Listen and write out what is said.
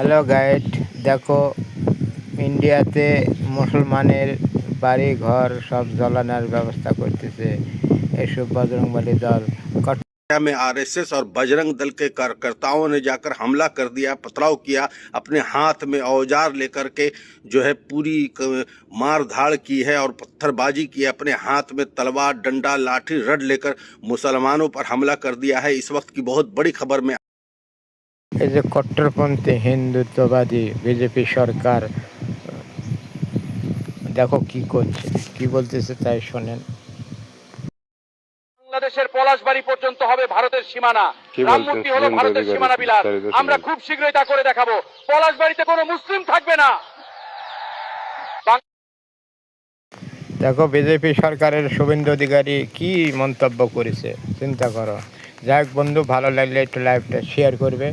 Hello guide, দেখো ইন্ডিয়াতে মুসলমানের বাড়ি ঘর সব জ্বালানোর ব্যবস্থা করতেছে এসব বজরংবলী দল। में आरएसएस और बजरंग दल के कार्यकर्ताओं ने जाकर हमला कर दिया, पथराव किया, अपने हाथ में औजार लेकर के जो है पूरी मार धाड़ की है और पत्थरबाजी की है। अपने हाथ में तलवार, डंडा, लाठी, रड लेकर मुसलमानों पर हमला कर दिया है। इस वक्त की बहुत बड़ी खबर में এই যে কট্টরপন্থী হিন্দুত্ববাদী বিজেপি সরকার, দেখো কি করছে, কি বলতেছে তাই শোনেন। বাংলাদেশের পলাশবাড়ি পর্যন্ত হবে ভারতের সীমানা। রামমূর্তি হলো ভারতের সীমানা বিলাস। আমরা খুব শীঘ্রই তা করে দেখাবো। পলাশবাড়িতে কোনো মুসলিম থাকবে না। দেখো বিজেপি সরকারের শুভেন্দু অধিকারী কি মন্তব্য করেছে, চিন্তা করো। যাই হোক বন্ধু, ভালো লাগলে একটু লাইভটা শেয়ার করবে।